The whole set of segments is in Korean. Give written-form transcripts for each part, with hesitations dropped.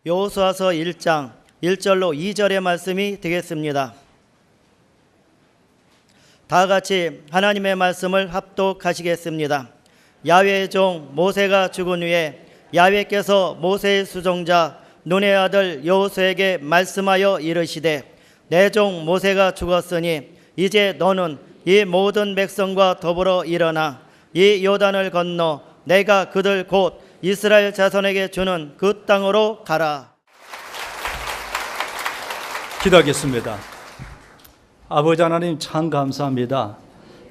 여호수아서 1장 1절로 2절의 말씀이 되겠습니다. 다 같이 하나님의 말씀을 합독하시겠습니다. 야훼의 종 모세가 죽은 후에 야훼께서 모세의 수종자 눈의 아들 여호수아에게 말씀하여 이르시되, 내 종 모세가 죽었으니 이제 너는 이 모든 백성과 더불어 일어나 이 요단을 건너 내가 그들 곧 이스라엘 자손에게 주는 그 땅으로 가라. 기도하겠습니다. 아버지 하나님, 참 감사합니다.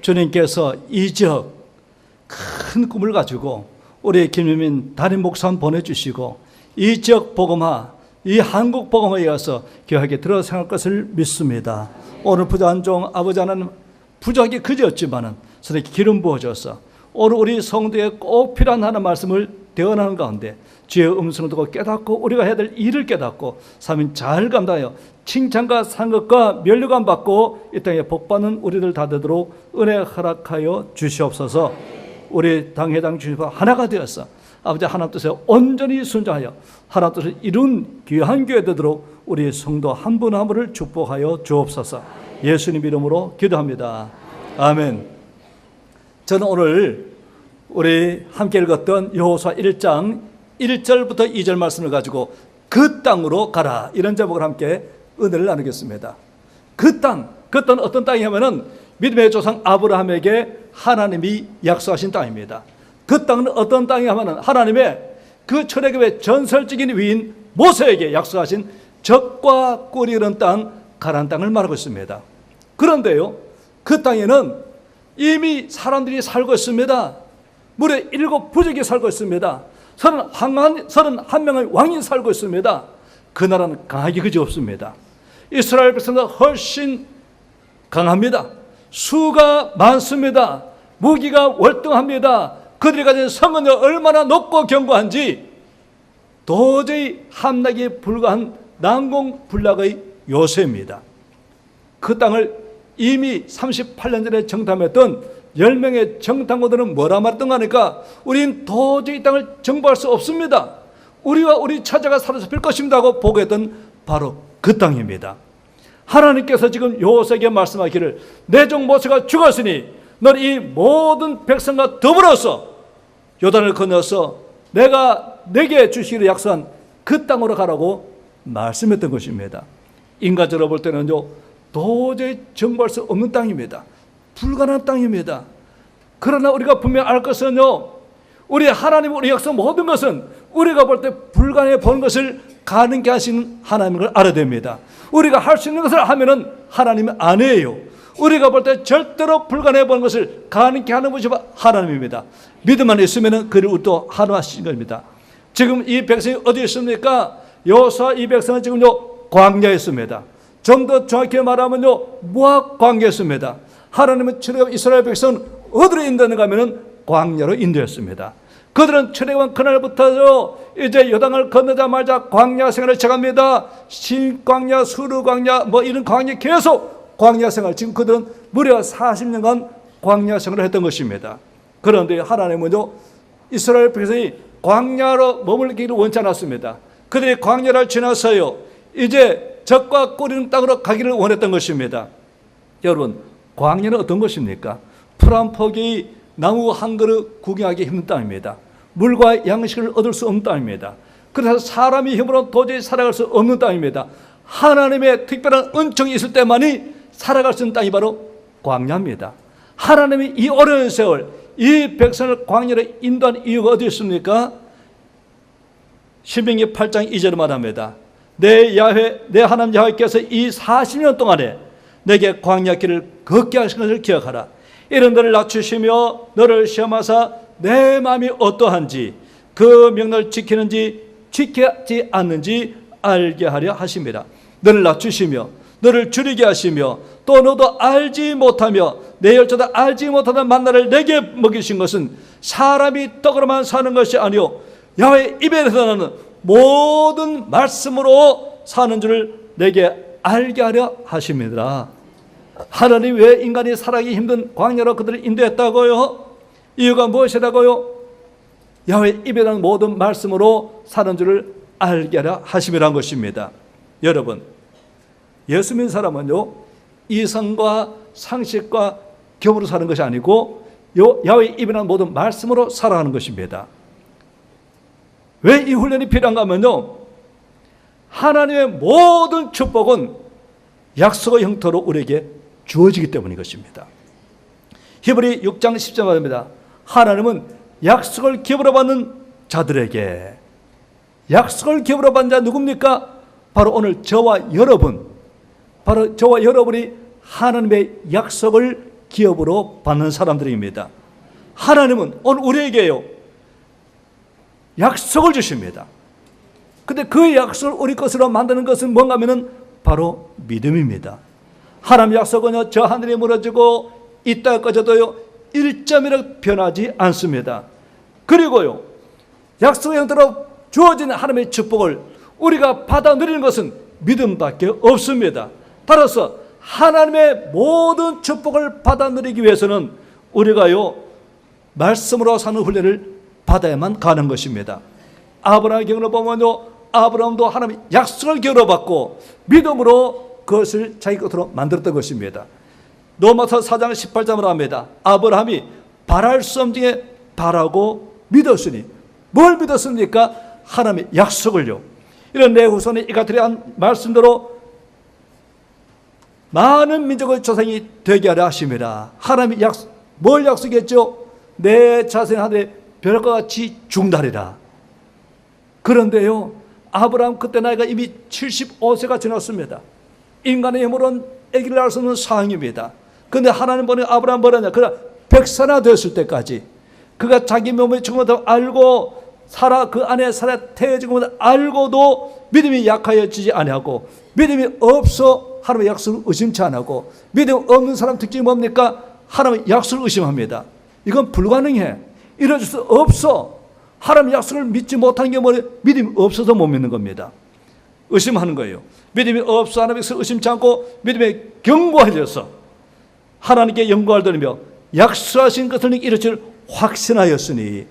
주님께서 이 지역 큰 꿈을 가지고 우리 김유민 담임 목사 보내주시고 이 지역 복음화, 이 한국 복음화에 이어서 교회에 들어갈 것을 믿습니다. 오늘 부자한 종 아버지 하나님, 부족하게 그지었지만은 선생님 기름 부어줘서 오늘 우리 성도에 꼭 필요한 하나님 말씀을 대언하는 가운데 주의 음성을 듣고 깨닫고 우리가 해야 될 일을 깨닫고 삶을 잘 감당하여 칭찬과 상급과 면류관 받고 이 땅에 복받는 우리들 다 되도록 은혜 허락하여 주시옵소서. 우리 당회당 주님과 하나가 되어서 아버지 하나님 뜻에 온전히 순종하여 하나님 뜻을 이룬 귀한 교회 되도록 우리 성도 한 분 한 분을 축복하여 주옵소서. 예수님 이름으로 기도합니다. 아멘. 저는 오늘 우리 함께 읽었던 여호수아 1장 1절부터 2절 말씀을 가지고 그 땅으로 가라, 이런 제목을 함께 은혜를 나누겠습니다. 그 땅, 그 땅은 어떤 땅이냐면은 믿음의 조상 아브라함에게 하나님이 약속하신 땅입니다. 그 땅은 어떤 땅이냐면은 하나님의 그 철학의 전설적인 위인 모세에게 약속하신 젖과 꿀이 흐르는 땅, 가나안 땅을 말하고 있습니다. 그런데요, 그 땅에는 이미 사람들이 살고 있습니다. 무려 7 부족이 살고 있습니다. 31명의 왕이 살고 있습니다. 그 나라는 강하기 그지없습니다. 이스라엘 백성보다 훨씬 강합니다. 수가 많습니다. 무기가 월등합니다. 그들이 가진 성은이 얼마나 높고 견고한지 도저히 함락이 불가한 난공불락의 요새입니다. 그 땅을 이미 38년 전에 정탐했던 10명의 정탐꾼들은 뭐라 말했던 거 하니까 우린 도저히 이 땅을 정복할 수 없습니다. 우리와 우리 처자가 사로잡힐 것입니다 하고 보고했던 바로 그 땅입니다. 하나님께서 지금 여호수아에게 말씀하기를, 내 종 모세가 죽었으니 너는 이 모든 백성과 더불어서 요단을 건너서 내가 내게 주시기로 약속한 그 땅으로 가라고 말씀했던 것입니다. 인간적으로 볼 때는요, 도저히 정복할 수 없는 땅입니다. 불가능한 땅입니다. 그러나 우리가 분명히 알 것은요, 우리 하나님, 우리 약속 모든 것은 우리가 볼 때 불가능해 보는 것을 가능케 하시는 하나님을 알아야 됩니다. 우리가 할 수 있는 것을 하면은 하나님은 아니에요. 우리가 볼 때 절대로 불가능해 보는 것을 가능케 하는 분이 하나님입니다. 믿음만 있으면은 그를 또 하나하신 겁니다. 지금 이 백성이 어디 있습니까? 여호수아 이 백성은 지금요 광야에 있습니다. 좀 더 정확히 말하면요 모압 광야에 있습니다. 하나님은 출애굽 이스라엘 백성은 어디로 인도하는가 하면은 광야로 인도했습니다. 그들은 출애굽한 그날부터요 이제 요단을 건너자마자 광야 생활을 시작합니다. 신광야, 수르광야, 뭐 이런 광야, 계속 광야 생활, 지금 그들은 무려 40년간 광야 생활을 했던 것입니다. 그런데 하나님은요 이스라엘 백성이 광야로 머물기를 원치 않았습니다. 그들이 광야를 지나서요 이제 젖과 꿀이 땅으로 가기를 원했던 것입니다. 여러분, 광야는 어떤 것입니까? 풀 한 포기, 나무 한 그릇 구경하기 힘든 땅입니다. 물과 양식을 얻을 수 없는 땅입니다. 그래서 사람이 힘으로 도저히 살아갈 수 없는 땅입니다. 하나님의 특별한 은총이 있을 때만이 살아갈 수 있는 땅이 바로 광야입니다. 하나님이 이 어려운 세월 이 백성을 광야로 인도한 이유가 어디 있습니까? 신명기 8장 2절에 말합니다. 내 하나님 야훼께서 이 40년 동안에 내게 광야 길을 걷게 하신 것을 기억하라. 이런 너를 낮추시며 너를 시험하사 내 마음이 어떠한지 그 명령을 지키는지 지키지 않는지 알게 하려 하심이라. 너를 낮추시며 너를 줄이게 하시며 또 너도 알지 못하며 내 열조도 알지 못하는 만나를 내게 먹이신 것은 사람이 떡으로만 사는 것이 아니요 야훼 입에서 나는 모든 말씀으로 사는 줄을 내게 알게 하려 하심이라. 하나님 왜 인간이 살아가기 힘든 광야로 그들을 인도했다고요? 이유가 무엇이라고요? 야훼 입에 나는 모든 말씀으로 사는 줄을 알게 하라 하심이란 것입니다. 여러분, 예수 믿는 사람은요, 이성과 상식과 경험으로 사는 것이 아니고 야훼의 입이라는 모든 말씀으로 살아가는 것입니다. 왜 이 훈련이 필요한가 하면요, 하나님의 모든 축복은 약속의 형태로 우리에게 주어지기 때문인 것입니다. 히브리 6장 10절 말입니다. 하나님은 약속을 기업으로 받는 자들에게, 약속을 기업으로 받는 자 누굽니까? 바로 오늘 저와 여러분, 바로 저와 여러분이 하나님의 약속을 기업으로 받는 사람들입니다. 하나님은 오늘 우리에게요, 약속을 주십니다. 근데 그 약속을 우리 것으로 만드는 것은 뭔가 하면은 바로 믿음입니다. 하나님의 약속은요, 저 하늘이 무너지고 이 땅이 꺼져도요 1점이라도 변하지 않습니다. 그리고요, 약속의 형태로 주어진 하나님의 축복을 우리가 받아 누리는 것은 믿음밖에 없습니다. 따라서 하나님의 모든 축복을 받아 누리기 위해서는 우리가요, 말씀으로 사는 훈련을 받아야만 가는 것입니다. 아브라함의 경우를 보면요, 아브라함도 하나님의 약속을 기업으로 받고 믿음으로 그것을 자기 것으로 만들었던 것입니다. 로마서 4장 18절을 합니다. 아브라함이 바랄 수 없는 중에 바라고 믿었으니, 뭘 믿었습니까? 하나님의 약속을요. 이런 내 후손이 이같이 한 말씀대로 많은 민족의 조상이 되게 하려 하심이라. 하나님의 약속, 뭘 약속했죠? 내 자손이 하늘의 별과 같이 중다리라. 그런데요, 아브라함 그때 나이가 이미 75세가 지났습니다. 인간의 힘으로는 아기를 낳을 수 없는 상황입니다. 그런데 하나님 보니 아브라함 뭐라냐? 그가 100세나 되었을 때까지 그가 자기 몸의 죽음을 알고 사라, 그 안에 사라 태의 죽음을 알고도 믿음이 약하여지지 아니하고, 믿음이 없어 하나님의 약속을 의심치 않고, 믿음 없는 사람 특징이 뭡니까? 하나님의 약속을 의심합니다. 이건 불가능해, 이루어질 수 없어. 하나님의 약속을 믿지 못하는 게 뭐예요? 믿음이 없어서 못 믿는 겁니다. 의심하는 거예요. 믿음이 없어 하나님의 약속을 의심치 않고 믿음에 견고해져서 하나님께 영광을 돌리며 약속하신 것을 이루실 확신하였으니,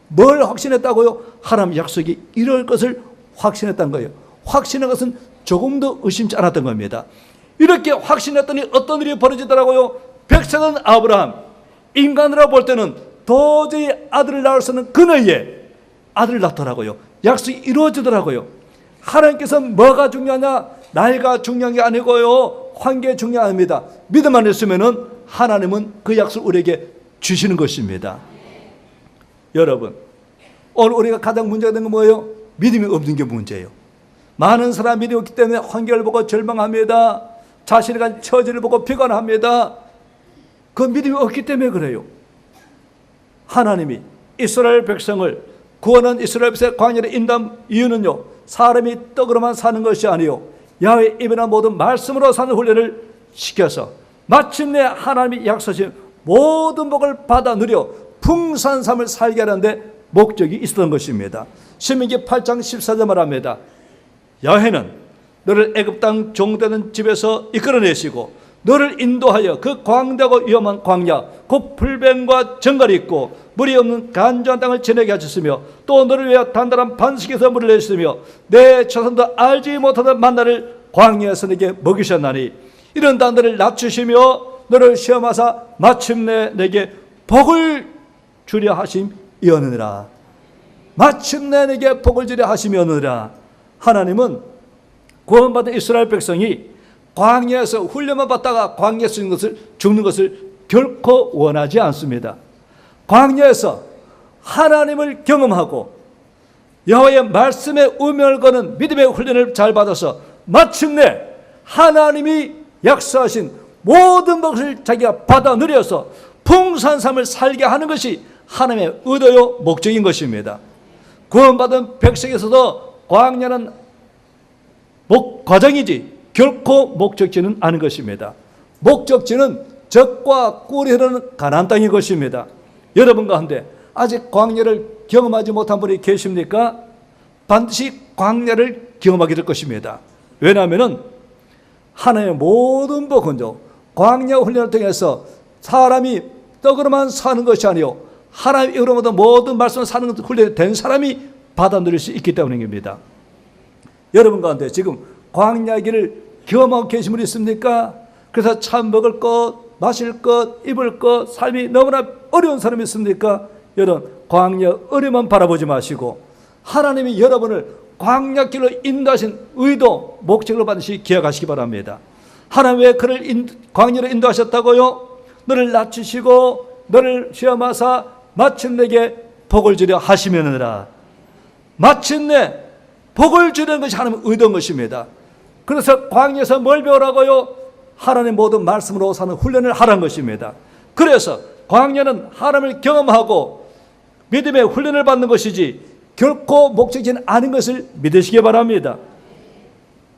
뭘 확신했다고요? 하나님의 약속이 이룰 것을 확신했다는 거예요. 확신한 것은 조금도 의심치 않았던 겁니다. 이렇게 확신했더니 어떤 일이 벌어지더라고요. 100세는 아브라함, 인간으로 볼 때는 도저히 아들을 낳을 수 없는 그녀의 아들을 낳더라고요. 약속이 이루어지더라고요. 하나님께서 뭐가 중요하냐? 나이가 중요한 게 아니고요, 환경이 중요합니다. 믿음만 있으면은 하나님은 그 약속을 우리에게 주시는 것입니다. 여러분, 오늘 우리가 가장 문제가 된 건 뭐예요? 믿음이 없는 게 문제예요. 많은 사람이 믿음이 없기 때문에 환경을 보고 절망합니다. 자신에 대한 처지를 보고 비관합니다. 그 믿음이 없기 때문에 그래요. 하나님이 이스라엘 백성을 구원한 이스라엘 백성의 광야를 인도한 이유는요, 사람이 떡으로만 사는 것이 아니요, 야훼의 입이나 모든 말씀으로 사는 훈련을 시켜서 마침내 하나님이 약속하신 모든 복을 받아 누려 풍성한 삶을 살게 하는데 목적이 있었던 것입니다. 신명기 8장 14절 말합니다. 야훼는 너를 애굽 땅 종되는 집에서 이끌어내시고 너를 인도하여 그 광대하고 위험한 광야, 곧 불뱀과 정갈이 있고 물이 없는 간조한 땅을 지내게 하셨으며, 또 너를 위하여 단단한 반석에서 물을 내셨으며 내 조상도 알지 못하던 만나를 광야에서 내게 먹이셨나니, 이런 단들을 낮추시며 너를 시험하사 마침내 내게 복을 주려 하심이었느니라. 마침내 내게 복을 주려 하심이었느니라. 하나님은 구원받은 이스라엘 백성이 광야에서 훈련만 받다가 광야에서 죽는 것을 결코 원하지 않습니다. 광야에서 하나님을 경험하고 여호와의 말씀에 우명을 거는 믿음의 훈련을 잘 받아서 마침내 하나님이 약속하신 모든 것을 자기가 받아 누려서 풍성한 삶을 살게 하는 것이 하나님의 의도요 목적인 것입니다. 구원받은 백성에서도 광야는 과정이지 결코 목적지는 아닌 것입니다. 목적지는 젖과 꿀이 흐르는 가나안 땅인 것입니다. 여러분 가운데 아직 광야를 경험하지 못한 분이 계십니까? 반드시 광야를 경험하게 될 것입니다. 왜냐하면 하나님의 모든 복은요, 광야 훈련을 통해서 사람이 떡으로만 사는 것이 아니요, 하나님의 이름으로 모든 말씀을 사는 훈련이 된 사람이 받아 누릴 수 있기 때문입니다. 여러분 가운데 지금 광야길을 경험하고 계신 분이 있습니까? 그래서 참 먹을 것, 마실 것, 입을 것, 삶이 너무나 어려운 사람이 있습니까? 여러분, 광야 어려움만 바라보지 마시고 하나님이 여러분을 광야길로 인도하신 의도, 목적을 반드시 기억하시기 바랍니다. 하나님 왜 그를 광야로 인도하셨다고요? 너를 낮추시고 너를 시험하사 마침내게 복을 주려 하시면으라. 마침내 복을 주려는 것이 하나님의 의도인 것입니다. 그래서 광야에서 뭘 배우라고요? 하나님 모든 말씀으로 사는 훈련을 하라는 것입니다. 그래서 광야는 하나님을 경험하고 믿음의 훈련을 받는 것이지 결코 목적지는 아닌 것을 믿으시기 바랍니다.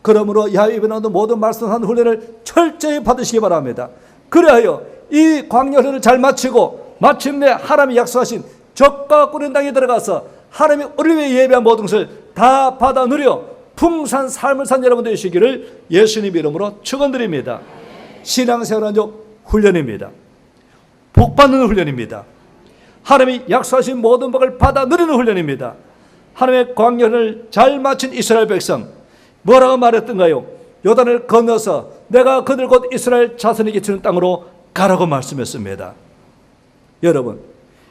그러므로 야훼 입에서도 모든 말씀을 하는 훈련을 철저히 받으시기 바랍니다. 그래야 이 광야 훈련을 잘 마치고 마침내 하나님이 약속하신 적과 꿀인 땅에 들어가서 하나님의 우리 위해 예배한 모든 것을 다 받아 누려 풍성한 삶을 산 여러분 되시기를 예수님 이름으로 축원드립니다. 신앙생활은 훈련입니다. 복 받는 훈련입니다. 하나님이 약속하신 모든 복을 받아 누리는 훈련입니다. 하나님의 광야를 잘 마친 이스라엘 백성 뭐라고 말했던가요? 요단을 건너서 내가 그들 곧 이스라엘 자손에게 주는 땅으로 가라고 말씀했습니다. 여러분,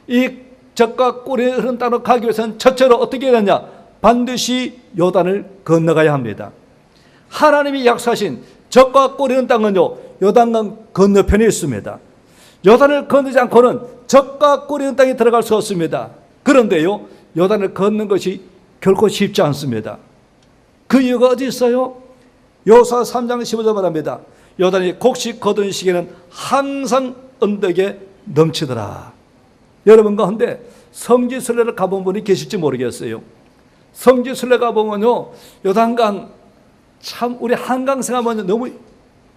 이 적과 꿀이 흐르는 땅으로 가기 위해서는 첫째로 어떻게 해야 되냐? 반드시 요단을 건너가야 합니다. 하나님이 약속하신 적과 꿀이 흐르는 땅은요, 요단강 건너편에 있습니다. 요단을 건너지 않고는 적과 꿀이 흐르는 땅에 들어갈 수 없습니다. 그런데요, 요단을 걷는 것이 결코 쉽지 않습니다. 그 이유가 어디 있어요? 여호수아 3장 15절 말합니다. 요단이 곡식 거둔 시기에는 항상 언덕에 넘치더라. 여러분 가운데 성지순례를 가본 분이 계실지 모르겠어요. 성지순례 가보면요, 요단강 참 우리 한강 생각하면 너무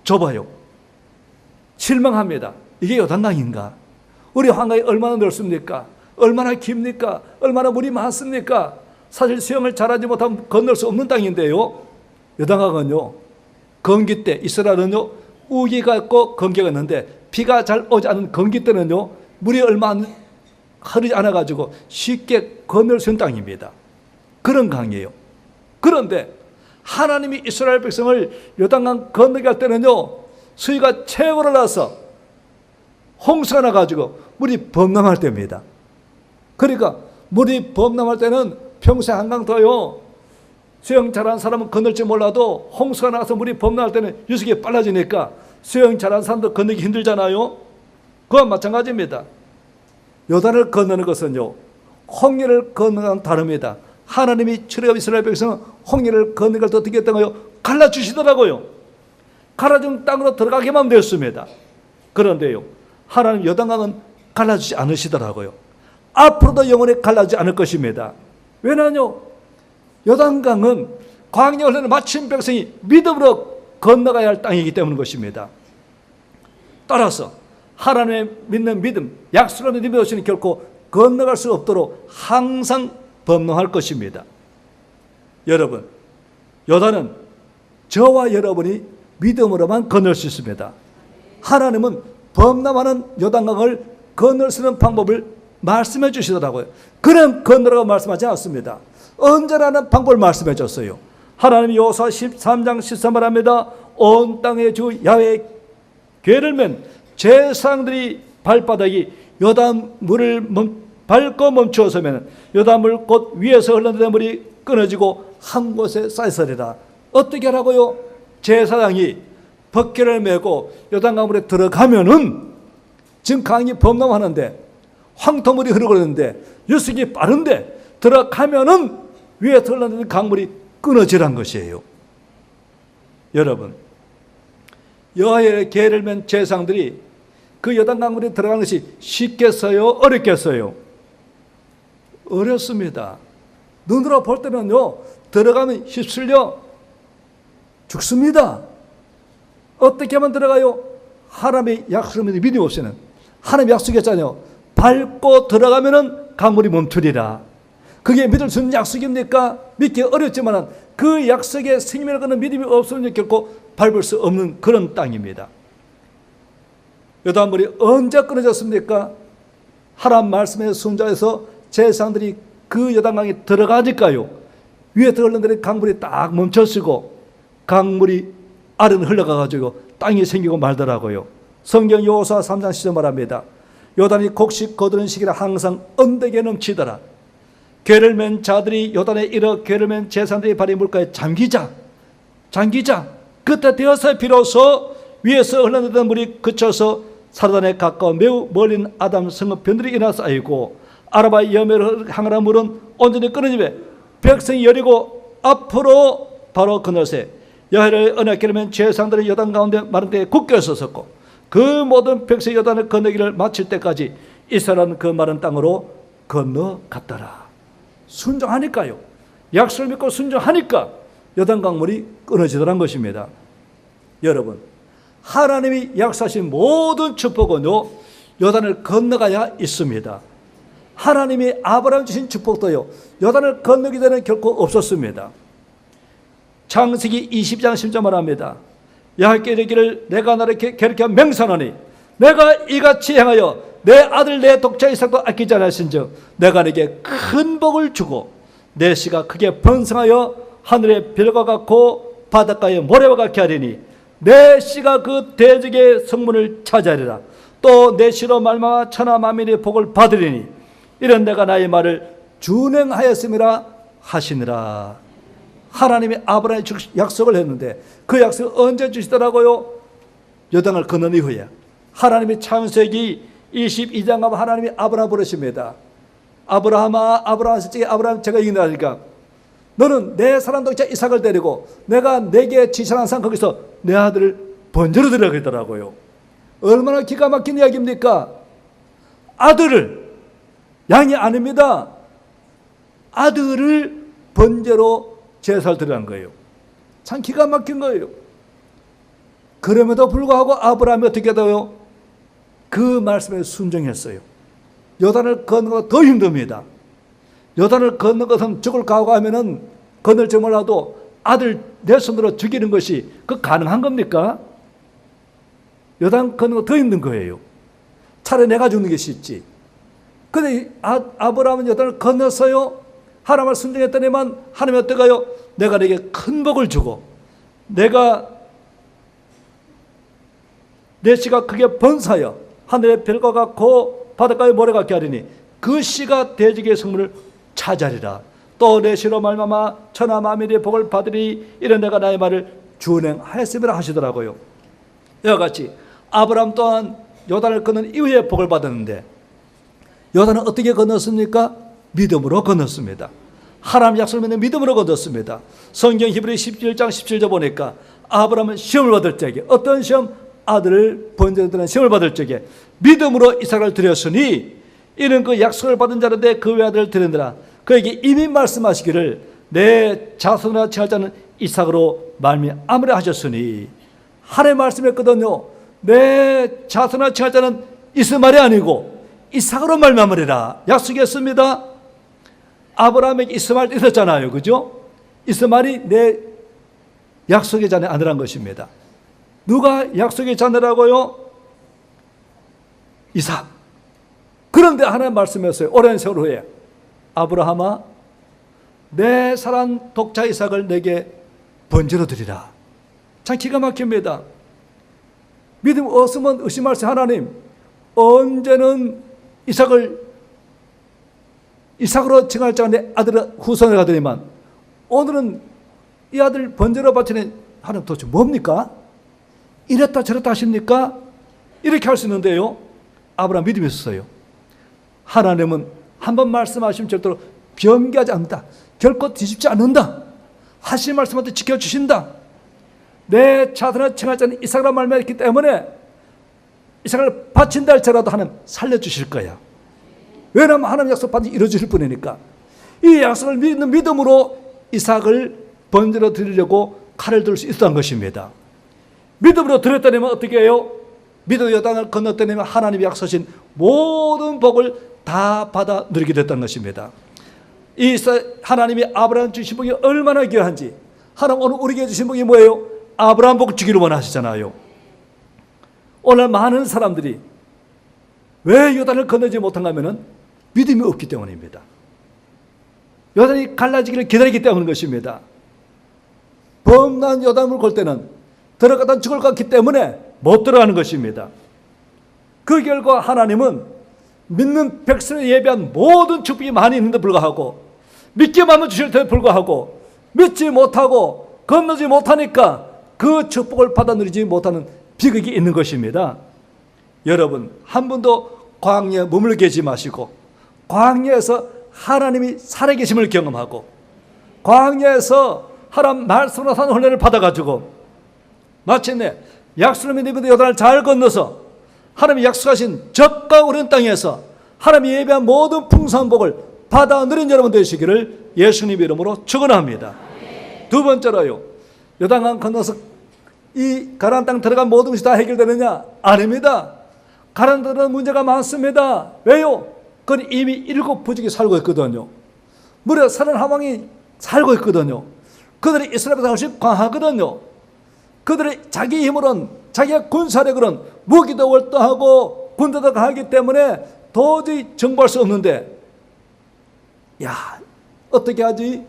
좁아요. 실망합니다. 이게 요단강인가? 우리 한강이 얼마나 넓습니까? 얼마나 깁니까? 얼마나 물이 많습니까? 사실 수영을 잘하지 못하면 건널 수 없는 땅인데요, 요단강은요, 건기 때 이스라엘은요 우기가 있고 건기가 있는데 비가 잘 오지 않은 건기 때는요 물이 얼마 흐르지 않아 가지고 쉽게 건널 수 있는 땅입니다. 그런 강이에요. 그런데 하나님이 이스라엘 백성을 요단강 건너게 할 때는요 수위가 최고로 나서 홍수가 나가지고 물이 범람할 때입니다. 그러니까 물이 범람할 때는 평소에 한강도요 수영 잘하는 사람은 건널지 몰라도 홍수가 나서 물이 범람할 때는 유속이 빨라지니까 수영 잘하는 사람도 건너기 힘들잖아요. 그와 마찬가지입니다. 요단을 건너는 것은요 홍해를 건너는 것과는 다릅니다. 하나님이 출애굽 이스라엘 백성은 홍해를 건너는 걸 어떻게 했던가요? 갈라주시더라고요. 갈라준 땅으로 들어가게만 되었습니다. 그런데요 하나님 요단강은 갈라주지 않으시더라고요. 앞으로도 영원히 갈라지지 않을 것입니다. 왜냐하면 요단강은 광야 흘러는 마침 백성이 믿음으로 건너가야 할 땅이기 때문인 것입니다. 따라서 하나님의 믿는 믿음, 약속을 믿는 것은 결코 건너갈 수 없도록 항상 범람할 것입니다. 여러분, 요단은 저와 여러분이 믿음으로만 건널 수 있습니다. 하나님은 범람하는 요단강을 건널 수 있는 방법을 말씀해 주시더라고요. 그냥 건너라고 말씀하지 않습니다. 언제라는 방법을 말씀해 줬어요. 하나님이 여호수아 13장 13절 합니다. 온 땅의 주 야훼의 궤를 맨 제사장들이 발바닥이 요단 물을 밟고 멈추어서면 요단 물 곧 위에서 흘러내는 물이 끊어지고 한 곳에 쌓여서리라. 어떻게 하라고요? 제사장이 벗개를 메고 요단 강물에 들어가면은 지금 강이 범람하는데 황토물이 흐르고 있는데 유속이 빠른데 들어가면은 위에 흘러내는 강물이 끊어지란 것이에요. 여러분, 여호와의 계를 맨 제사장들이 그 요단 강물에 들어가는 것이 쉽겠어요? 어렵겠어요? 어렵습니다. 눈으로 볼 때는요 들어가면 휩쓸려 죽습니다. 어떻게 하면 들어가요? 하나님의 약속을 믿음이 없이는 하나님의 약속했잖아요. 밟고 들어가면은 강물이 멈추리라. 그게 믿을 수 있는 약속입니까? 믿기 어렵지만 그 약속에 생명을 거는 믿음이 없으면 결코 밟을 수 없는 그런 땅입니다. 요단물이 언제 끊어졌습니까? 하나님 말씀에 순종해서 제사장들이 그 요단강에 들어가니까요 위에서 흘러내린 강물이 딱 멈췄고 강물이 아래로 흘러가가지고 땅이 생기고 말더라고요. 성경 여호수아 3장 10절 말합니다. 요단이 곡식 거두는 시기라 항상 언덕에 넘치더라. 괴를 맨 자들이 요단에 이르러 괴를 맨 제사장들의 발이 물가에 잠기자. 그때 되어서 비로소 위에서 흘러내던 물이 그쳐서 사르단에 가까워 매우 멀리 있는 아담 성읍 변들이 일어나 쌓이고 아라바의 여매를 향하는 물은 온전히 끊어지며 백성이 여리고 앞으로 바로 건너세 여호와의 언약궤를 맨 제사장들이 요단 가운데 마른 데에 굳게 섰었고 그 모든 백성이 요단을 건너기를 마칠 때까지 이스라엘은 그 마른 땅으로 건너갔더라. 순종하니까요. 약속을 믿고 순종하니까 요단 강물이 끊어지더란 것입니다. 여러분, 하나님이 약속하신 모든 축복은요 요단을 건너가야 있습니다. 하나님이 아브라함 주신 축복도요 요단을 건너기 전에 결코 없었습니다. 창세기 20장 10절 말합니다. 여호와께 이르기를 내가 나를 괴롭게 맹세하노니 내가 이같이 행하여 내 아들 내 독자 이삭도 아끼지 않았은즉 내가 네게 큰 복을 주고 내 씨가 크게 번성하여 하늘의 별과 같고 바닷가의 모래와 같게 하리니 내 씨가 그 대적의 성문을 차지하리라. 또 내 씨로 말미암아 천하 만민의 복을 받으리니 이런 내가 나의 말을 준행하였음이라 하시니라. 하나님이 아브라함에 약속을 했는데 그 약속을 언제 주시더라고요? 요단을 건넌 이후에 하나님이 창세기 22장 가면 하나님이 아브라함 부르십니다. 아브라함아, 아브라함 제가 이긴다니까 너는 내 사랑 독자 이삭을 데리고 내가 내게 지시한 산 거기서 내 아들을 번제로 드리라 그러더라고요. 얼마나 기가 막힌 이야기입니까? 아들을, 양이 아닙니다. 아들을 번제로 제사를 드리는 거예요. 참 기가 막힌 거예요. 그럼에도 불구하고 아브라함이 어떻게 돼요? 그 말씀에 순종했어요. 요단을 걷는 것보다 더 힘듭니다. 요단을 걷는 것은 죽을 각오하면은 건널지 몰라도 아들 내 손으로 죽이는 것이 그 가능한 겁니까? 요단 걷는 거 더 힘든 거예요. 차라리 내가 죽는 게 쉽지. 근데 아브라함은 요단을 건넜어요. 하나님을 순종했더니만 하나님이 어떡해요? 내가 내게 큰 복을 주고 내가 내 씨가 크게 번사여 하늘의 별과 같고 바닷가의 모래 같게 하리니 그 씨가 대적의 성문을 차지하리라. 또 내 씨로 말미암아 천하 만민의 복을 받으리. 이런 내가 나의 말을 준행하였음이라 하시더라고요. 이와 같이 아브라함 또한 요단을 건넌 이후에 복을 받았는데 요단은 어떻게 건넜습니까? 믿음으로 건넜습니다. 하나님 약속을 믿는 믿음으로 건넜습니다. 성경 히브리 17장 17절 보니까 아브라함은 시험을 받을 적에 어떤 시험? 아들을 번제로 드리는 시험을 받을 적에 믿음으로 이삭을 드렸으니 이는 그 약속을 받은 자인데 그 외아들을 드리느라 그에게 이미 말씀하시기를 내 자손이라 칭할 자는 이삭으로 말미암으라 하셨으니 하나님의 말씀했거든요. 내 자손이라 칭할 자는 이스마엘이 아니고 이삭으로 말미암으리라 약속했습니다. 아브라함에게 이스마엘이 있었잖아요. 그죠? 이스마엘이 내 약속의 자녀 아니란 것입니다. 누가 약속의 자녀라고요? 이삭. 그런데 하나님 말씀했어요. 오랜 세월 후에 아브라함아 내 사랑 독자 이삭을 내게 번제로 드리라. 참 기가 막힙니다. 믿음 없으면 의심할 수 하나님 언제는 이삭으로 칭할 자가 내 아들의 후손을 가더니만 오늘은 이 아들 번제로 바치는 하나님 도대체 뭡니까? 이랬다 저랬다 하십니까? 이렇게 할 수 있는데요. 아브라함 믿음이 있었어요. 하나님은 한번 말씀하시면 절대로 변개하지 않는다. 결코 뒤집지 않는다. 하신 말씀한테 지켜주신다. 내 자손을 칭할 자는 이삭이라 말씀했기 때문에 이삭을 바친다 할지라도 하나님 살려주실 거야. 왜냐하면 하나님 약속 반드시 이루어질 뿐이니까. 이 약속을 믿는 믿음으로 이삭을 번제로 드리려고 칼을 들 수 있었던 것입니다. 믿음으로 드렸다면 어떻게 해요? 믿음의 요단을 건넜다면 하나님이 약속하신 모든 복을 다 받아 누리게 됐던 것입니다. 이 하나님이 아브라함 주신 복이 얼마나 귀한지 하나님 오늘 우리에게 주신 복이 뭐예요? 아브라함 복 주기를 원하시잖아요. 오늘 많은 사람들이 왜 요단을 건너지 못한가 하면 믿음이 없기 때문입니다. 요단이 갈라지기를 기다리기 때문인 것입니다. 범람한 요단을 골 때는 들어가다 죽을 것 같기 때문에 못 들어가는 것입니다. 그 결과 하나님은 믿는 백성에 예비한 모든 축복이 많이 있는데 불구하고, 믿기만 하면 주실 텐데 불구하고 믿지 못하고 건너지 못하니까 그 축복을 받아 누리지 못하는 비극이 있는 것입니다. 여러분, 한 번도 광야에 머물러 계시지 마시고 광야에서 하나님이 살아계심을 경험하고 광야에서 하나님 말씀으로 사는 훈련을 받아가지고 마침내 약속을 믿는 요단을 잘 건너서 하나님이 약속하신 적과 오른 땅에서 하나님이 예비한 모든 풍성한 복을 받아 누린 여러분 되시기를 예수님 이름으로 축원합니다. 두 번째로요, 요단강 건너서 이 가나안 땅 들어간 모든 것이 다 해결되느냐? 아닙니다. 가나안 들어간 문제가 많습니다. 왜요? 그건 이미 7 부족이 살고 있거든요. 무려 30한 왕이 살고 있거든요. 그들이 이스라엘보다 훨씬 강하거든요. 그들이 자기 힘으로는, 자기의 군사력으로는 무기도 월등하고 군대도 강하기 때문에 도저히 정복할 수 없는데, 야, 어떻게 하지?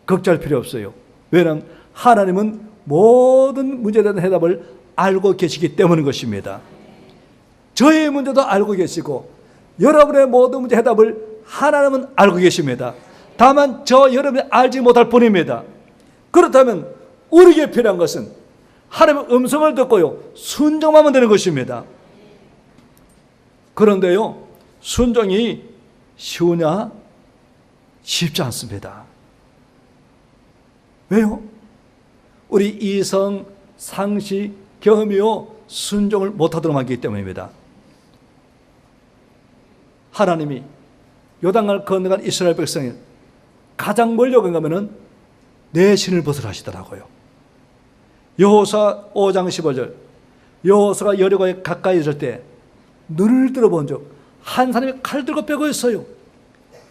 걱정할 필요 없어요. 왜냐하면 하나님은 모든 문제에 대한 해답을 알고 계시기 때문인 것입니다. 저의 문제도 알고 계시고 여러분의 모든 문제 해답을 하나님은 알고 계십니다. 다만 저 여러분이 알지 못할 뿐입니다. 그렇다면 우리에게 필요한 것은 하나님의 음성을 듣고요, 순종하면 되는 것입니다. 그런데요, 순종이 쉬우냐? 쉽지 않습니다. 왜요? 우리 이성, 상식, 경험이요, 순종을 못하도록 하기 때문입니다. 하나님이 요단강을 건너간 이스라엘 백성이 가장 멀리 가면은 내 신을 벗으라 하시더라고요. 여호수아 5장 15절, 여호수아가 여리고에 가까이 있을 때 눈을 들어본 적 한 사람이 칼 들고 빼고 있어요.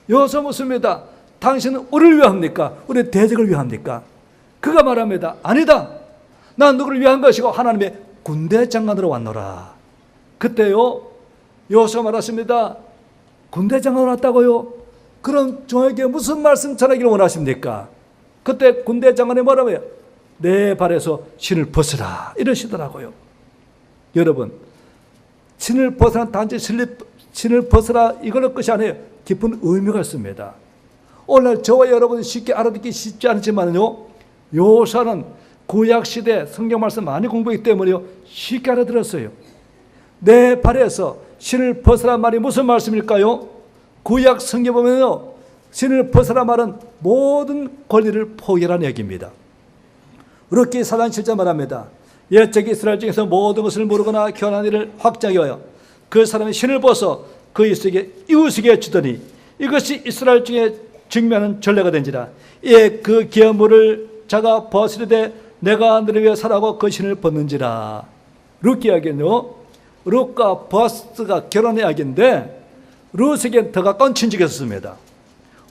여호수아 묻습니다. 당신은 우리를 위합니까? 우리 대적을 위합니까? 그가 말합니다. 아니다. 난 누구를 위한 것이고 하나님의 군대 장관으로 왔노라. 그때요, 여호수아가 말했습니다. 군대 장관으로 왔다고요? 그럼 저에게 무슨 말씀 전하기를 원하십니까? 그때 군대 장관이 뭐라고 해요? 내 발에서 신을 벗으라 이러시더라고요. 여러분, 신을 벗으라, 단지 신을 벗으라 이걸로 끝이 아니에요. 깊은 의미가 있습니다. 오늘 저와 여러분이 쉽게 알아듣기 쉽지 않지만요, 여호수아는 구약시대 성경 말씀 많이 공부했기 때문에요, 쉽게 알아들었어요. 내 발에서 신을 벗으라 말이 무슨 말씀일까요? 구약 성경 보면요, 신을 벗으라 말은 모든 권리를 포기하라는 얘기입니다. 룻기 4장 7절 말합니다. 옛적 이스라엘 중에서 모든 것을 모르거나 교만한 일을 확정하게 하여 그 사람이 신을 벗어 그 이웃에게 주더니 이것이 이스라엘 중에 증명하는 전례가 된지라. 예, 그 기업물을 자가 벗으려되 내가 너를 위해 살아고 그 신을 벗는지라. 룻기 이야기는요, 룻과 보아스가 결혼의 이야기인데 룻에게 더 가까운 친척이었습니다.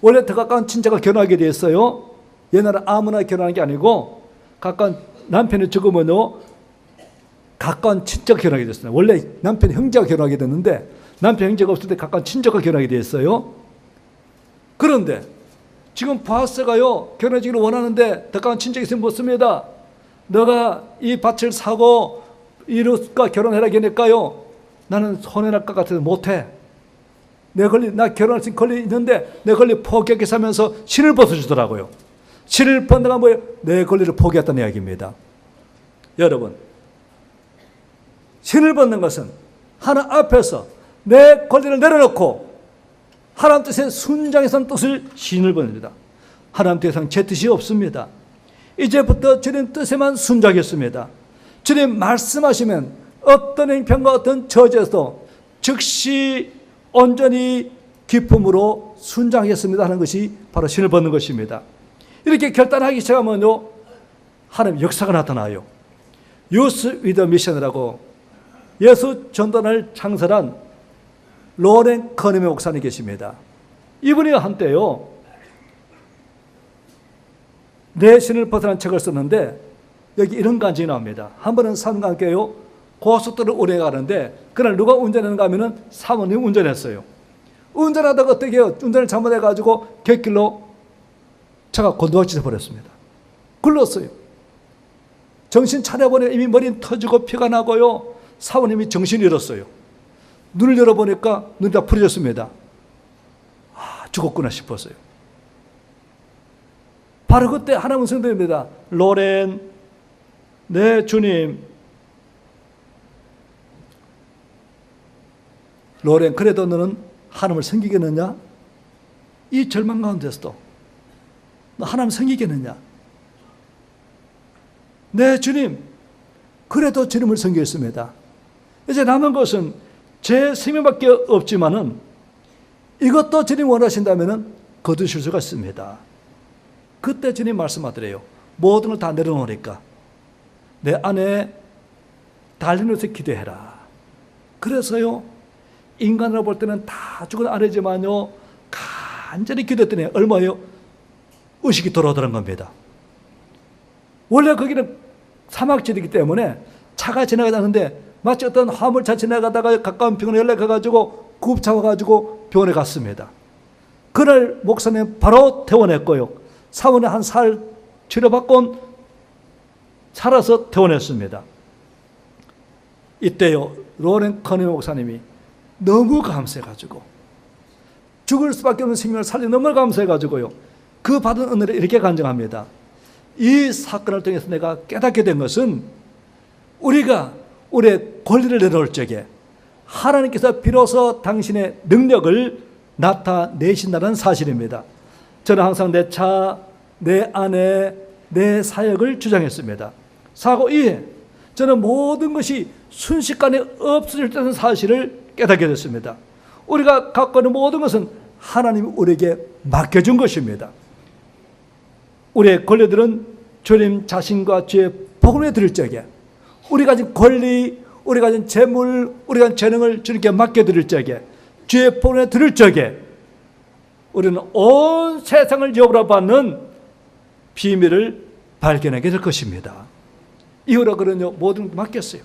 원래 더 가까운 친척과 결혼하게 되었어요. 옛날에 아무나 결혼한 게 아니고 가까운 남편이 죽으면요, 가까운 친척과 결혼하게 됐어요. 원래 남편 형제와 결혼하게 됐는데 남편 형제가 없을 때 가까운 친척과 결혼하게 되었어요. 그런데 지금 보아스가요, 결혼하기를 원하는데 더 가까운 친척이 있으면 묻습니다. 너가 이 밭을 사고 이 룻과 결혼해라 하니까요, 나는 손해날 것 같아서 못해. 나 결혼할 수 있는 권리 있는데 내 권리 포기하겠어 하면서 신을 벗어주더라고요. 신을 벗는다가 뭐예요? 내 권리를 포기했다는 이야기입니다. 여러분, 신을 벗는 것은 하나님 앞에서 내 권리를 내려놓고 하나님 뜻에 순장해서 뜻을 신을 벗습니다. 하나님 뜻에서는 제 뜻이 없습니다. 이제부터 주님 뜻에만 순장했습니다. 주님 말씀하시면 어떤 행편과 어떤 처지에서도 즉시 온전히 기쁨으로 순장하겠습니다 하는 것이 바로 신을 벗는 것입니다. 이렇게 결단하기 시작하면요, 하나님 역사가 나타나요. 유스 위더 미션이라고 예수 전도단을 창설한 로렌 커니메 목사님 계십니다. 이분이 한때요, 내 신을 벗어난 책을 썼는데 여기 이런 간증이 나옵니다. 한 번은 사모님과 함께요, 고속도로를 오래 가는데 그날 누가 운전했는가 하면은 사모님 운전했어요. 운전하다가 어떻게 해요? 운전을 잘못해가지고 곁길로 차가 곤두박질해 버렸습니다. 굴렀어요. 정신 차려보니 이미 머리는 터지고 피가 나고요. 사모님이 정신을 잃었어요. 눈을 열어보니까 눈이 다 풀어졌습니다. 아, 죽었구나 싶었어요. 바로 그때 하나님은 성도입니다. 로렌, 네 주님, 로렌, 그래도 너는 하나님을 섬기겠느냐? 이 절망 가운데서도 너 하나님 섬기겠느냐? 네 주님, 그래도 주님을 섬기겠습니다. 이제 남은 것은 제 생명밖에 없지만은 이것도 주님 원하신다면은 거두실 수가 있습니다. 그때 주님 말씀하더래요. 모든 걸 다 내려놓으니까 내 안에 달리면서 기도해라. 그래서요, 인간으로 볼 때는 다 죽은 아내지만요, 간절히 기도했더니 얼마예요? 의식이 돌아오더란 겁니다. 원래 거기는 사막지이기 때문에 차가 지나가다는데 마치 어떤 화물차 지나가다가 가까운 병원에 연락해가지고 구급차 와가지고 병원에 갔습니다. 그날 목사님 바로 퇴원했고요. 사원에 한 살 치료받고 살아서 퇴원했습니다. 이때요, 로렌 커니 목사님이 너무 감사해가지고 죽을 수밖에 없는 생명을 살려 너무 감사해가지고요, 그 받은 은혜를 이렇게 간증합니다. 이 사건을 통해서 내가 깨닫게 된 것은 우리가 우리의 권리를 내려올 적에 하나님께서 비로소 당신의 능력을 나타내신다는 사실입니다. 저는 항상 내 차, 내 아내, 내 사역을 주장했습니다. 사고 이후에 저는 모든 것이 순식간에 없어질 사실을 깨닫게 됐습니다. 우리가 갖고 있는 모든 것은 하나님이 우리에게 맡겨준 것입니다. 우리의 권리들은 주님 자신과 주의 복음을 드릴 적에, 우리가 가진 권리, 우리가 가진 재물, 우리가 가진 재능을 주님께 맡겨드릴 적에, 주의 복음을 드릴 적에 우리는 온 세상을 여부라받는 비밀을 발견하게 될 것입니다. 이후로 그러냐, 모든 걸 맡겼어요.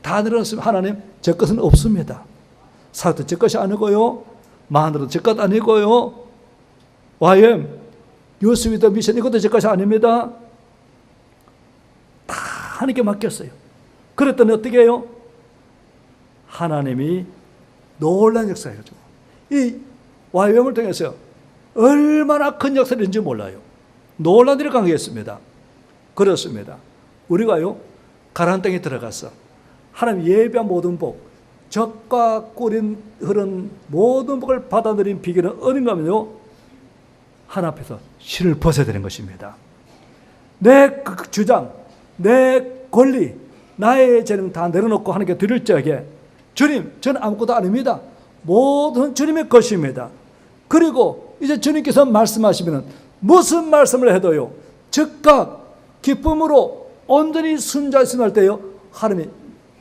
다 늘어났으면 하나님, 제 것은 없습니다. 사업도 제 것이 아니고요, 마누라도 제 것 아니고요, YM, 유스위더 미션 이것도 제 것이 아닙니다. 다 하나님께 맡겼어요. 그랬더니 어떻게 해요? 하나님이 놀라운 역사를 해가지고 이 YM을 통해서 얼마나 큰 역사를 했는지 몰라요. 놀라운 일을 강요했습니다. 그렇습니다. 우리가요, 가나안 땅에 들어가서 하나님 예비한 모든 복, 젖과 꿀이 흐른 모든 복을 받아들인 비결은 어딘가 하면요, 하나님 앞에서 실을 벗어야 되는 것입니다. 내 주장, 내 권리, 나의 재능 다 내려놓고 하나님께 드릴 적에 주님, 저는 아무것도 아닙니다. 모든 주님의 것입니다. 그리고 이제 주님께서 말씀하시면 무슨 말씀을 해도요, 즉각 기쁨으로 온전히 순종할 때요, 하나님이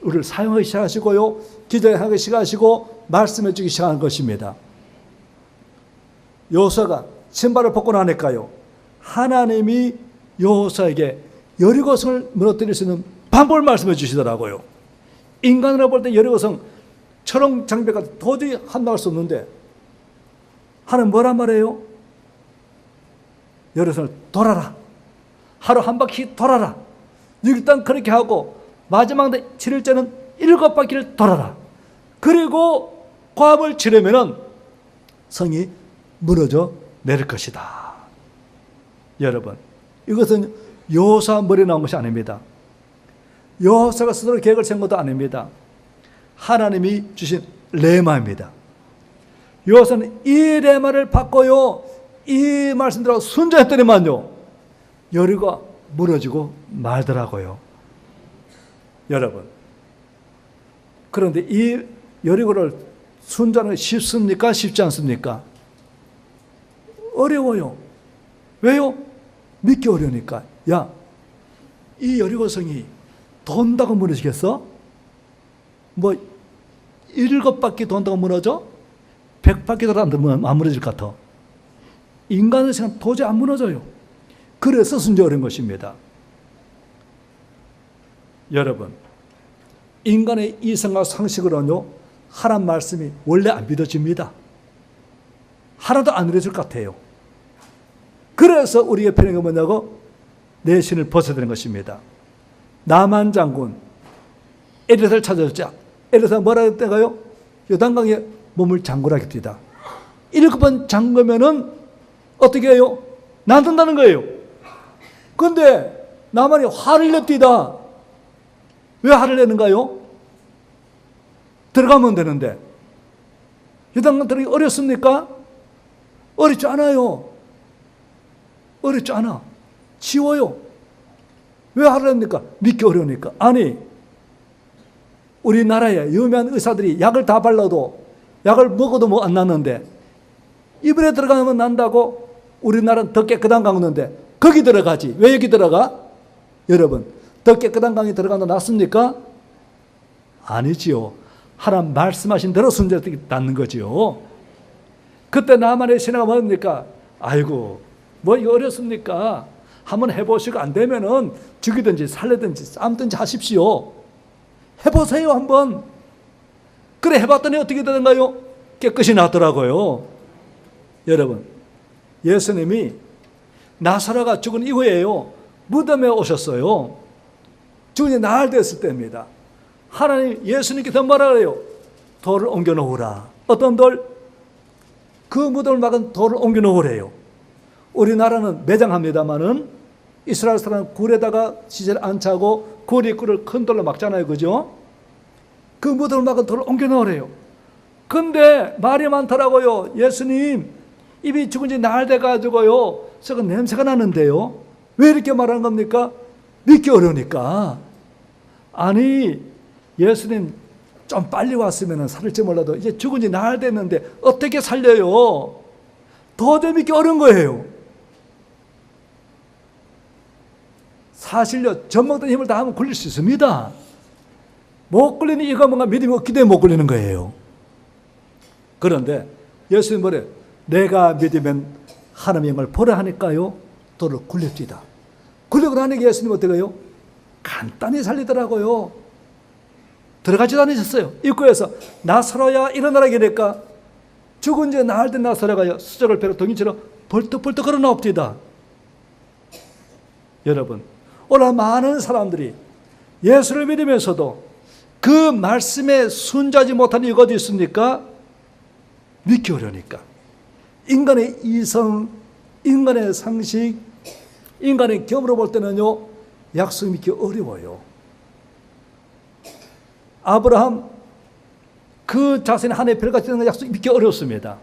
우리를 사용하기 시작하시고요, 기도하기 시작하시고 말씀해 주기 시작한 것입니다. 여호수아가 신발을 벗고 나니까요, 하나님이 여호수아에게 여리고성을 무너뜨릴 수 있는 방법을 말씀해 주시더라고요. 인간으로 볼 때 여리고성 철옹 장벽가 도저히 한다할 수 없는데 하나님 뭐란 말이에요? 여리고성을 돌아라. 하루 한 바퀴 돌아라. 일단 그렇게 하고 마지막 7일째는 7바퀴를 돌아라. 그리고 과업을 치르면은 성이 무너져 내릴 것이다. 여러분, 이것은 여호수아 머리에 나온 것이 아닙니다. 여호수아가 스스로 계획을 세운 것도 아닙니다. 하나님이 주신 레마입니다. 여호수아는 이 레마를 받고요, 이 말씀대로 순종했더니만요, 여리고가 무너지고 말더라고요. 여러분, 그런데 이 여리고를 순종하는 게 쉽습니까? 쉽지 않습니까? 어려워요. 왜요? 믿기 어려우니까. 야, 이 여리고성이 돈다고 무너지겠어? 뭐 7바퀴 돈다고 무너져? 100바퀴 돌아도 안 무너질 것 같아. 인간의 생각 도저히 안 무너져요. 그래서 순종이 어려운 것입니다. 여러분, 인간의 이성과 상식으로는요, 하나님 말씀이 원래 안 믿어집니다. 하나도 안 이루어질 것 같아요. 그래서 우리의 필요한 건 뭐냐고? 내 신을 벗어야 되는 것입니다. 나만 장군 엘리사를 찾아줬자. 엘리사가 뭐라 했다가요? 요단강에 몸을 잠그라 했습니다. 7번 잠그면은 어떻게 해요? 낫는다는 거예요. 그런데 나만이 화를 냅디다. 왜 화를 내는가요? 들어가면 되는데. 요단강 들어가기 어렵습니까? 어렵지 않아요. 어렵지 않아. 쉬워요. 왜 화를 냅니까? 믿기 어려우니까. 아니, 우리나라에 유명한 의사들이 약을 다 발라도 약을 먹어도 뭐 안 낫는데 이불에 들어가면 난다고 우리나라는 더 깨끗한 강인데 거기 들어가지. 왜 여기 들어가? 여러분, 더 깨끗한 강이 들어가도 낫습니까? 아니지요. 하나님 말씀하신 대로 순전히 낫는 거지요. 그때 나만의 신앙은 뭡니까? 아이고, 뭐 이거 어렵습니까? 한번 해보시고 안 되면은 죽이든지 살리든지 싸움든지 하십시오. 해보세요, 한번. 그래, 해봤더니 어떻게 되는가요? 깨끗이 나더라고요. 여러분, 예수님이 나사로가 죽은 이후에요, 무덤에 오셨어요. 죽은 지 나흘 됐을 때입니다. 하나님, 예수님께서 뭐라 그래요? 돌을 옮겨 놓으라. 어떤 돌? 그 무덤을 막은 돌을 옮겨 놓으래요. 우리나라는 매장합니다마는 이스라엘 사람은 굴에다가 시체를 안 차고 굴 입구를 큰 돌로 막잖아요. 그죠? 그 무덤을 막은 돌을 옮겨 놓으래요. 근데 말이 많더라고요. 예수님, 입이 죽은 지 나흘 돼가지고요, 썩은 냄새가 나는데요. 왜 이렇게 말하는 겁니까? 믿기 어려우니까. 아니, 예수님 좀 빨리 왔으면 살을지 몰라도 이제 죽은 지 나흘 됐는데 어떻게 살려요? 도저히 믿기 어려운 거예요. 사실요, 젖먹던 힘을 다하면 굴릴 수 있습니다. 못 굴리는 이유가 뭔가 믿음이 없기 때문에 못 굴리는 거예요. 그런데 예수님 뭐래요? 내가 믿으면 하나님의 영광을 보라 하니까요, 돌을 굴립시다. 굴리고 나니까 예수님 어떻게 해요? 간단히 살리더라고요. 들어가지도 않으셨어요. 입구에서 나사로야 일어나라 그러니까 죽은 지 나흘 된 나사로가 수저를 배로 덩이처럼 벌떡벌떡 걸어 나옵니다. 여러분, 오늘 많은 사람들이 예수를 믿으면서도 그 말씀에 순종하지 못하는 이유가 어디 있습니까? 믿기 어려우니까. 인간의 이성, 인간의 상식, 인간의 경험으로 볼 때는요, 약속 믿기 어려워요. 아브라함, 그 자신의 하나님의 별같이 되는 약속 믿기 어렵습니다.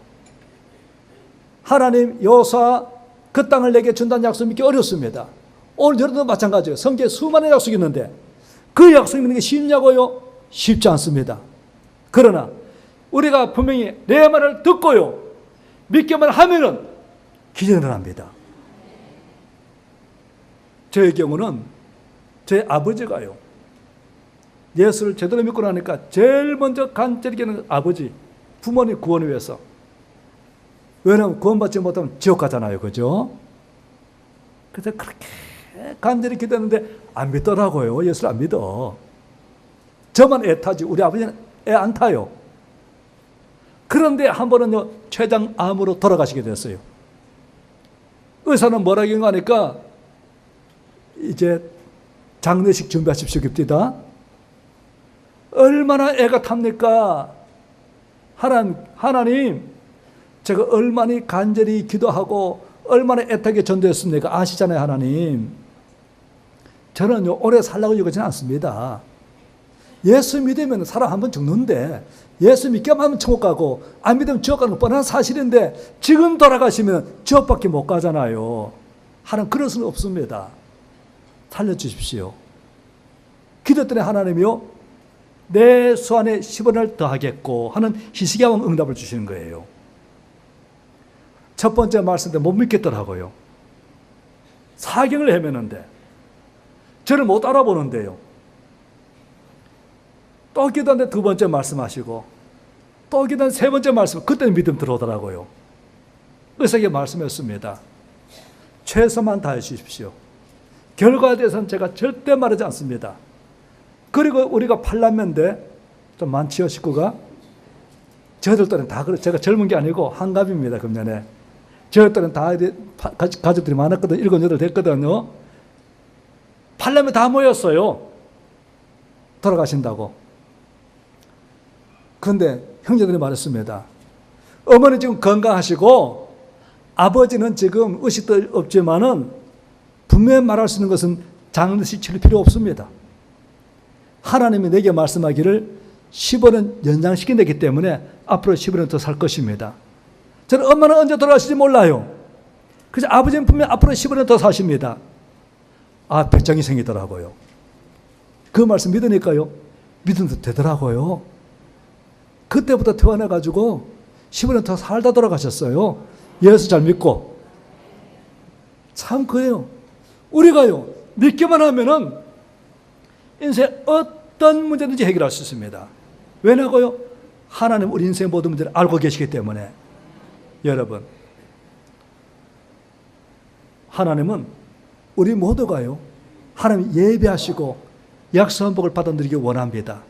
하나님, 여호수아, 그 땅을 내게 준다는 약속 믿기 어렵습니다. 오늘 여러분도 마찬가지예요. 성경에 수많은 약속이 있는데 그 약속 믿는 게 쉽냐고요? 쉽지 않습니다. 그러나 우리가 분명히 내 말을 듣고요, 믿기만 하면은 기적을 합니다. 저의 경우는 제 아버지가요, 예수를 제대로 믿고 나니까 제일 먼저 간절히 기도하는 아버지, 부모님 구원을 위해서. 왜냐하면 구원받지 못하면 지옥 가잖아요. 그죠? 그래서 그렇게 간절히 기도했는데 안 믿더라고요. 예수를 안 믿어. 저만 애 타지 우리 아버지는 애 안 타요. 그런데 한 번은요, 췌장암으로 돌아가시게 됐어요. 의사는 뭐라고 하니까 이제 장례식 준비하십시오 깁니다. 얼마나 애가 탑니까? 하나님, 제가 얼마나 간절히 기도하고 얼마나 애타게 전도했습니까? 아시잖아요, 하나님. 저는요, 오래 살라고 이러지는 않습니다. 예수 믿으면 사람 한 번 죽는데, 예수 믿기만 하면 천국 가고 안 믿으면 지옥 가는 건 뻔한 사실인데 지금 돌아가시면 지옥밖에 못 가잖아요. 하나님 그럴 수는 없습니다. 살려주십시오. 기도했더니 하나님이요, 내 수완에 10원을 더하겠고 하는 희sik의 응답을 주시는 거예요. 첫 번째 말씀 때 못 믿겠더라고요. 사경을 헤매는데 저를 못 알아보는데요. 또 기도하는데 두 번째 말씀하시고 또 기도하는데 세 번째 말씀, 그때는 믿음 들어오더라고요. 의사에게 말씀했습니다. 최선만 다해 주십시오. 결과에 대해서는 제가 절대 말하지 않습니다. 그리고 우리가 팔남매인데 좀 많지요, 식구가? 저들 때는 다 그래. 제가 젊은 게 아니고 한갑입니다. 금년에. 저들 때는 다 가족들이 많았거든. 7, 8 됐거든요. 팔렘에 다 모였어요. 돌아가신다고. 그런데 형제들이 말했습니다. 어머니 지금 건강하시고 아버지는 지금 의식도 없지만은 분명히 말할 수 있는 것은 장례식 치를 필요 없습니다. 하나님이 내게 말씀하기를 15년 연장시킨다기 때문에 앞으로 15년 더 살 것입니다. 저는 엄마는 언제 돌아가실지 몰라요. 그래서 아버지는 분명히 앞으로 15년 더 사십니다. 아, 배짱이 생기더라고요. 그 말씀 믿으니까요. 믿음도 되더라고요. 그때부터 태어나가지고 15년 더 살다 돌아가셨어요. 예수 잘 믿고. 참 그래요. 우리가요, 믿기만 하면은 인생 어떤 문제든지 해결할 수 있습니다. 왜냐고요? 하나님 우리 인생의 모든 문제를 알고 계시기 때문에. 여러분, 하나님은 우리 모두가요, 하나님 예배하시고 약속한 복을 받아들이기 원합니다.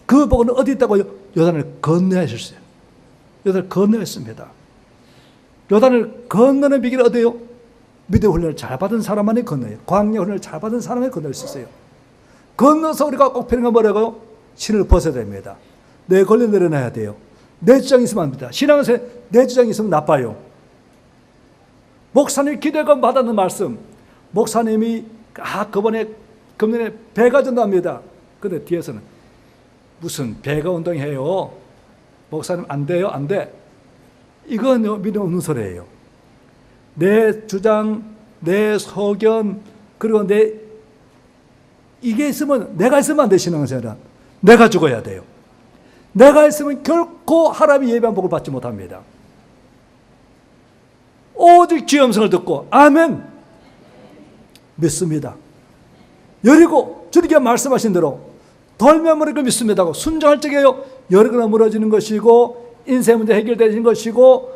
그 복은 어디 있다고요? 요단을 건너야 하셨어요. 요단을 건너야 했습니다. 요단을 건너는 비결이 어디예요? 믿음의 훈련을 잘 받은 사람만이 건너요. 광야 훈련을 잘 받은 사람이 건널 수 있어요. 건너서 우리가 꼭 필요한 건 뭐라고요? 신을 벗어야 됩니다. 내 권리 내려놔야 돼요. 내 주장이 있으면 안 됩니다. 신앙에서 내 주장이 있으면 나빠요. 목사님 기대감 받았는 말씀. 목사님이 금년에 배가 전도합니다. 근데 뒤에서는 무슨 배가 운동해요? 목사님 안 돼요? 안 돼. 이건 믿음 없는 소리예요. 내 주장, 내 소견, 그리고 이게 있으면, 내가 있으면 안 돼, 신앙생활은. 내가 죽어야 돼요. 내가 있으면 결코 하나님의 예배한 복을 받지 못합니다. 오직 주의 음성을 듣고 아멘 믿습니다. 여리고 주님께 말씀하신 대로 돌면 무너지고 믿습니다고 순종할 적에요, 여리고나 무너지는 것이고 인생 문제 해결되는 것이고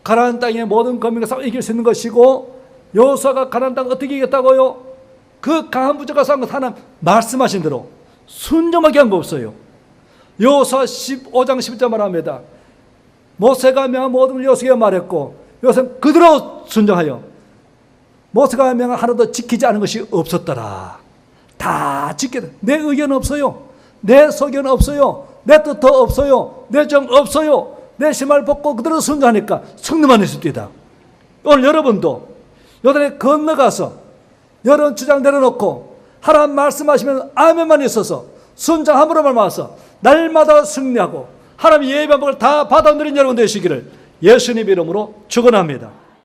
가나안 땅의 모든 검인과 싸워 이길 수 있는 것이고, 여호수아가 가나안 땅 어떻게 이겼다고요? 그 강한 부족과 싸운 것 하나 말씀하신 대로 순종하게 한 거 없어요. 여호수아 15장 11절 말합니다. 모세가 명한 모든 여호수아에게 말했고 여호수아는 그대로 순종하여 모세가 명한 하나도 지키지 않은 것이 없었더라. 다 지켰다. 내 의견 없어요. 내 소견 없어요. 내 뜻 더 없어요. 내 정 없어요. 내 신발 벗고 그대로 순종하니까 성령만 있을 때다. 오늘 여러분도 요단에 건너가서 여러분 주장 내려놓고 하나님 말씀하시면 아멘만 있어서 순종함으로 말미암아서 날마다 승리하고 하나님 예배한 복을 다 받아 누린 여러분 되시기를 예수님 이름으로 축원합니다.